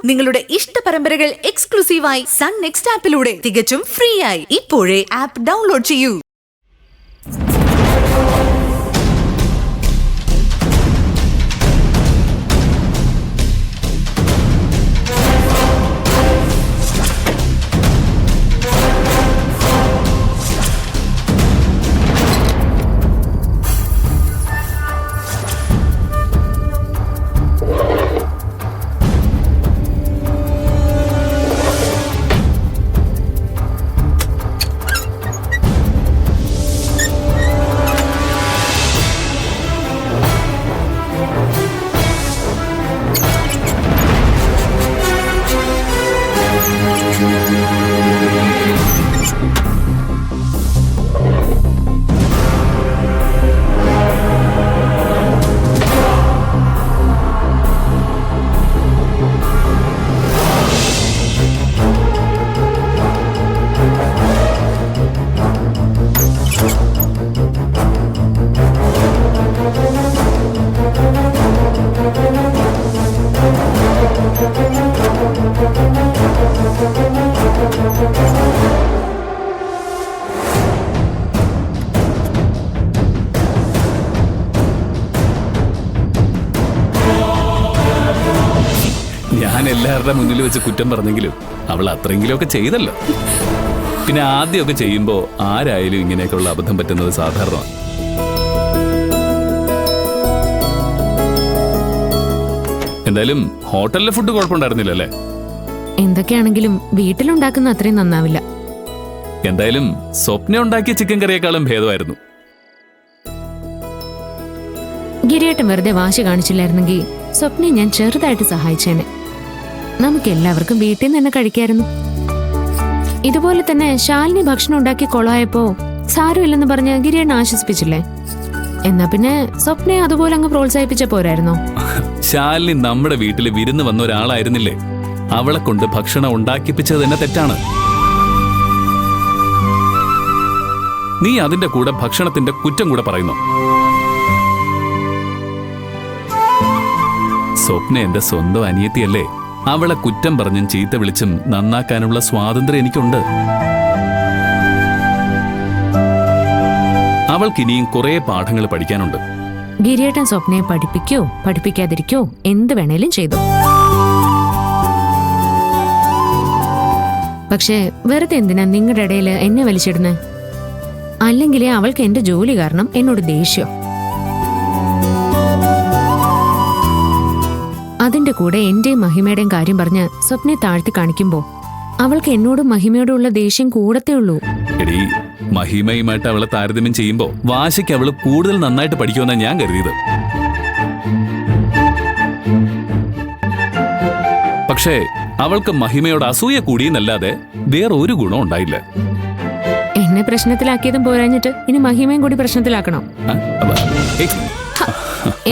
നിങ്ങളുടെ ഇഷ്ട പരമ്പരകൾ എക്സ്ക്ലൂസീവായി സൺ നെക്സ്റ്റ് ആപ്പിലൂടെ തികച്ചും ഫ്രീ ആയി. ഇപ്പോഴേ ആപ്പ് ഡൗൺലോഡ് ചെയ്യൂ. ഞാൻ എല്ലാവരുടെ മുന്നിൽ വെച്ച് കുറ്റം പറഞ്ഞെങ്കിലും അവൾ അത്രയെങ്കിലുമൊക്കെ ചെയ്തല്ലോ. പിന്നെ ആദ്യമൊക്കെ ചെയ്യുമ്പോ ആരായാലും ഇങ്ങനെയൊക്കെയുള്ള അബദ്ധം പറ്റുന്നത് സാധാരണമാണ്. എന്തായാലും ഹോട്ടലിലെ ഫുഡ് കുഴപ്പമുണ്ടായിരുന്നില്ലല്ലേ? എന്തൊക്കെയാണെങ്കിലും വീട്ടിലുണ്ടാക്കുന്ന അത്രയും നന്നാവില്ല. എന്തായാലും സ്വപ്ന ഉണ്ടാക്കിയ ചിക്കൻ കറിയേക്കാളും ഭേദമായിരുന്നു. ഗിരിയേട്ടൻ വെറുതെ വാശി കാണിച്ചില്ലായിരുന്നെങ്കിൽ സ്വപ്നയെ ഞാൻ ചെറുതായിട്ട് സഹായിച്ചേനെ. നമുക്ക് എല്ലാവർക്കും വീട്ടിൽ നിന്ന് തന്നെ കഴിക്കായിരുന്നു. ഇതുപോലെ തന്നെ ശാലിനി ഭക്ഷണം ഉണ്ടാക്കി കൊളായപ്പോ സാരമില്ലെന്ന് പറഞ്ഞ് ഗിരിയേട്ടൻ ആശ്വസിപ്പിച്ചില്ലേ? എന്നാ പിന്നെ സ്വപ്നയെ അതുപോലെ അങ്ങ് പ്രോത്സാഹിപ്പിച്ച പോരായിരുന്നോ? ശാലിനി നമ്മുടെ വീട്ടിൽ വിരുന്ന് വന്ന ഒരാളായിരുന്നില്ലേ? അവളെ കൊണ്ട് ഭക്ഷണം ഉണ്ടാക്കിപ്പിച്ചത് തന്നെ തെറ്റാണ്. നീ അതിന്റെ കൂടെ ഭക്ഷണത്തിന്റെ കുറ്റം കൂടെ പറയുന്നു. സ്വപ്ന എന്റെ സ്വന്തം അനിയത്തിയല്ലേ? അവളെ കുറ്റം പറഞ്ഞും ചീത്ത വിളിച്ചും നന്നാക്കാനുള്ള സ്വാതന്ത്ര്യം എനിക്കുണ്ട്. അവൾക്കിനിയും കുറെ പാഠങ്ങൾ പഠിക്കാനുണ്ട്. ഗിരിയേട്ടൻ സ്വപ്നയെ പഠിപ്പിക്കോ പഠിപ്പിക്കാതിരിക്കോ എന്ത് വേണേലും ചെയ്തു. പക്ഷേ വെറുതെ എന്തിനാ നിങ്ങളുടെ ഇടയിൽ എന്നെ വലിച്ചിടുന്നേ? അല്ലെങ്കിലേ അവൾക്ക് എന്റെ ജോലി കാരണം എന്നോട് ദേഷ്യം. അതിന്റെ കൂടെ എന്റെയും മഹിമയുടെയും കാര്യം പറഞ്ഞ് സ്വപ്നയെ താഴ്ത്തി കാണിക്കുമ്പോ അവൾക്ക് എന്നോടും മഹിമയോടുള്ള ദേഷ്യം കൂടത്തേ ഉള്ളൂ. എടീ, മഹിമയുമായിട്ട് അവളെ താരതമ്യം ചെയ്യുമ്പോ വാശിക്ക് അവള് കൂടുതൽ നന്നായിട്ട് പഠിക്കുമെന്നാണ് ഞാൻ കരുതിയത്. പക്ഷേ അവൾക്ക് മഹിമയോട് അസൂയ കൂടിയെന്നല്ലാതെ വേറെ ഒരു ഗുണം ഉണ്ടായില്ല. എന്നെ പ്രശ്നത്തിലാക്കിയതും പോരാഞ്ഞിട്ട് ഇനി മഹിമയും കൂടി പ്രശ്നത്തിലാക്കണം.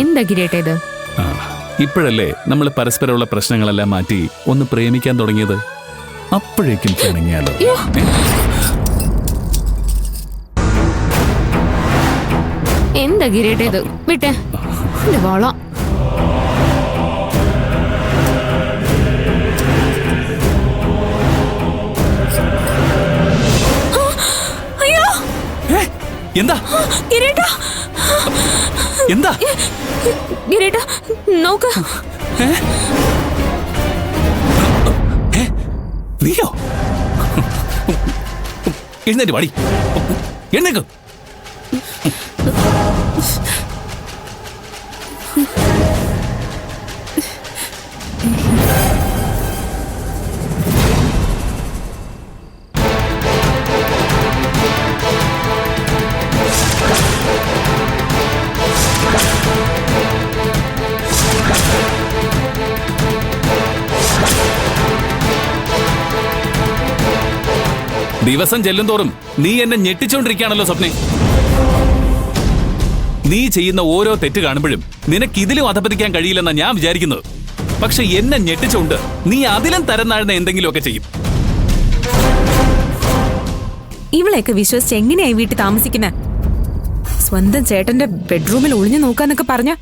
എന്താ ഗിരിയേട്ടേത്? ഇപ്പോഴല്ലേ നമ്മൾ പരസ്പരമുള്ള പ്രശ്നങ്ങളെല്ലാം മാറ്റി ഒന്ന് പ്രേമിക്കാൻ തുടങ്ങിയത്? അപ്പോഴേക്കും പിണങ്ങിയാലോ? എന്താ ഗിരിയേട്ടേത്? വിട്ടെ വള. എന്താ എന്താ ഗിരിയേട്ടാ നോക്ക്. നീയോ? എഴുന്നേറ്റ് പാടി, എഴുന്നേക്ക്. ദിവസം ചെല്ലുംതോറും നീ എന്നെ ഞെട്ടിച്ചോണ്ടിരിക്കുകയാണല്ലോ സ്വപ്നെ. നീ ചെയ്യുന്ന ഓരോ തെറ്റ് കാണുമ്പോഴും നിനക്ക് ഇതിലും അധപതിക്കാൻ കഴിയില്ലെന്നാ ഞാൻ വിചാരിക്കുന്നത്. പക്ഷെ എന്നെ ഞെട്ടിച്ചുകൊണ്ട് നീ അതിലും തരം താഴ്ന്ന എന്തെങ്കിലുമൊക്കെ ചെയ്യും. ഇവളെയൊക്കെ വിശ്വസിച്ച് എങ്ങനെയായി വീട്ടിൽ താമസിക്കുന്ന? സ്വന്തം ചേട്ടന്റെ ബെഡ്റൂമിൽ ഒളിഞ്ഞു നോക്കാന്നൊക്കെ പറഞ്ഞ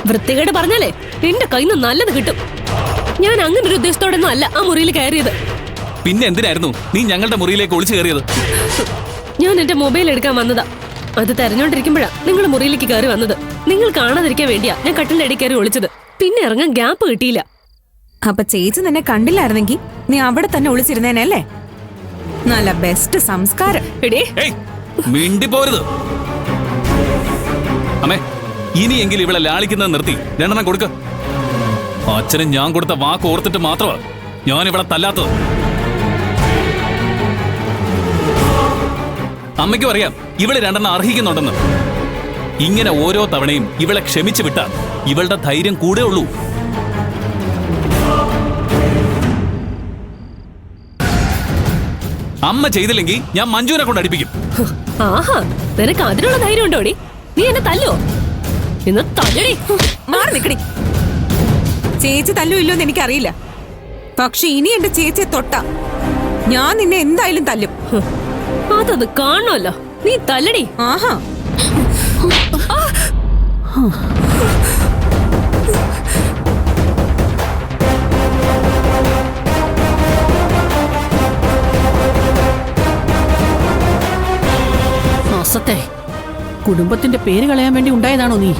വൃത്തികേട് പറഞ്ഞാലേ നിന്റെ കയ്യിൽ നിന്ന് നല്ലത് കിട്ടും. ഞാൻ അങ്ങനെ ഒരു ഉദ്ദേശത്തോടൊന്നും അല്ല ആ മുറിയിൽ കയറിയത്. പിന്നെ എന്തിനായിരുന്നു നീ ഞങ്ങളുടെ മുറിയിലേക്ക് ഒളിച്ചു കയറിയത്? ഞാൻ എന്റെ മൊബൈൽ എടുക്കാൻ വന്നതാ. അത് തെരഞ്ഞോണ്ടിരിക്കുമ്പോഴാ നിങ്ങൾ മുറിയിലേക്ക് കയറി വന്നത്. നിങ്ങൾ കാണാതിരിക്കാൻ വേണ്ടിയാ ഞാൻ കട്ടിലിന്റെ ഇടയിൽ കയറി ഒളിച്ചത്. പിന്നെ ഇറങ്ങാൻ ഗ്യാപ്പ് കിട്ടിയില്ല. അപ്പൊ ചേച്ചി നിന്നെ കണ്ടില്ലായിരുന്നെങ്കിൽ നീ അവിടെ തന്നെ ഒളിച്ചിരുന്നേനല്ലേ? നല്ല ബെസ്റ്റ് സംസ്കാരം. എടേ, ഏയ്, മിണ്ടിപ്പോരുത്. അമ്മേ, ഇനിയെങ്കിലും ഇവളെ ലാളിക്കുന്നത് നിർത്തി 2 കൊടുക്ക. അച്ഛനും ഞാൻ കൊടുത്ത വാക്ക് ഓർത്തിട്ട് മാത്രമാ ഞാൻ ഇവളെ തല്ലാത്തത്. അമ്മയ്ക്കും അറിയാം ഇവള് 2 അർഹിക്കുന്നുണ്ടെന്ന്. ഇങ്ങനെ ഓരോ തവണയും ഇവളെ ക്ഷമിച്ചു വിട്ടാൽ ഇവളുടെ ധൈര്യം കൂടെ ഉള്ളൂ. അമ്മ ചെയ്തില്ലെങ്കിൽ ഞാൻ മഞ്ജുവിനെ കൊണ്ട് അടിപ്പിക്കും. ആഹാ, നിനക്ക് അതിനുള്ള ധൈര്യം ഉണ്ടോടി? നീ എന്നെ തല്ലോ? ഇന്ന് തല്ലടി. മാറി നിക്കടി. ചേച്ചി തല്ലു ഇല്ലോന്ന് എനിക്കറിയില്ല. പക്ഷെ ഇനി എന്റെ ചേച്ചിയെ തൊട്ട ഞാൻ നിന്നെ എന്തായാലും തല്ലും. അതത് കാണണമല്ലോ. നീ തല്ലടി. ആഹാ, അസത്തെ കുടുംബത്തിന്റെ പേര് കളയാൻ വേണ്ടി ഉണ്ടായതാണോ നീ?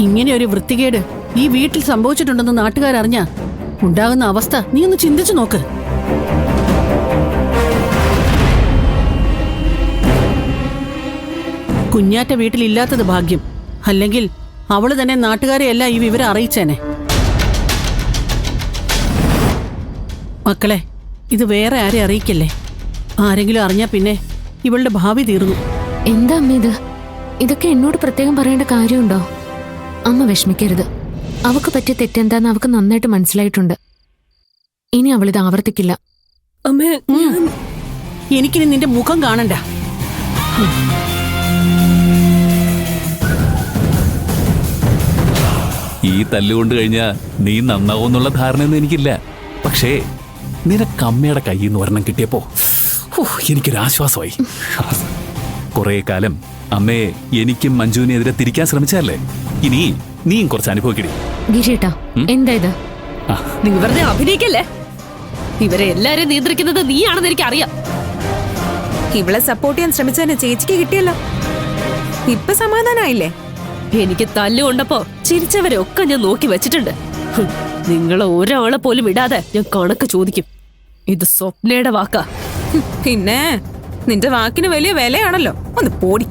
ഇങ്ങനെ ഒരു വൃത്തികേട് ഈ വീട്ടിൽ സംഭവിച്ചിട്ടുണ്ടെന്ന് നാട്ടുകാരറിഞ്ഞ ഉണ്ടാകുന്ന അവസ്ഥ നീ ഒന്ന് ചിന്തിച്ചു നോക്ക്. കുഞ്ഞാറ്റ വീട്ടിലില്ലാത്തത് ഭാഗ്യം. അല്ലെങ്കിൽ അവള് തന്നെ നാട്ടുകാരെയല്ല ഈ വിവരം അറിയിച്ചേനെ. മക്കളെ, ഇത് വേറെ ആരെ അറിയിക്കല്ലേ. ആരെങ്കിലും അറിഞ്ഞാ പിന്നെ ഇവളുടെ ഭാവി തീർന്നു. എന്താ അമ്മ ഇത്? ഇതൊക്കെ എന്നോട് പ്രത്യേകം പറയേണ്ട കാര്യമുണ്ടോ? അമ്മ വിഷമിക്കരുത്. അവക്ക് പറ്റിയ തെറ്റെന്താന്ന് അവക്ക് നന്നായിട്ട് മനസ്സിലായിട്ടുണ്ട്. ഇനി അവളിത് ആവർത്തിക്കില്ല. അമ്മേ, എനിക്കിനി നിന്റെ മുഖം കാണണ്ട. ഈ തല്ലുകൊണ്ട് കഴിഞ്ഞാ നീ നന്നാവുന്നുള്ള ധാരണയൊന്നും എനിക്കില്ല. പക്ഷേ നിനക്ക് അമ്മയുടെ കയ്യിൽ നിന്ന് ഒരെണ്ണം കിട്ടിയപ്പോ എനിക്കൊരാശ്വാസമായി. കുറെ കാലം അമ്മയെ എനിക്കും മഞ്ജുവിനെതിരെ തിരിക്കാൻ ശ്രമിച്ചല്ലേ. ഇനി നീയും കുറച്ച് അനുഭവിക്കടി. ഗിരിയേട്ടാ, എന്താ ഇത്? നീ വെറുതെ അഭിനയിക്കല്ലേ. ഇവരെ എല്ലാരെയും നിയന്ത്രിക്കുന്നത് നീയാണെന്ന് എനിക്ക് അറിയാം. ഇവളെ സപ്പോർട്ട് ചെയ്യാൻ ശ്രമിച്ചതിന് ചേച്ചിക്ക് കിട്ടിയല്ലോ. ഇപ്പൊ സമാധാനായില്ലേ? എനിക്ക് തല്ലുകൊണ്ടപ്പോ ചിരിച്ചവരെ ഒക്കെ ഞാൻ നോക്കി വെച്ചിട്ടുണ്ട്. നിങ്ങളെ ഒരാളെ പോലും ഇടാതെ ഞാൻ കണക്ക് ചോദിക്കും. ഇത് സ്വപ്നയുടെ വാക്കാ. പിന്നെ നിന്റെ വാക്കിന് വലിയ വിലയാണല്ലോ. ഒന്ന് പോടി.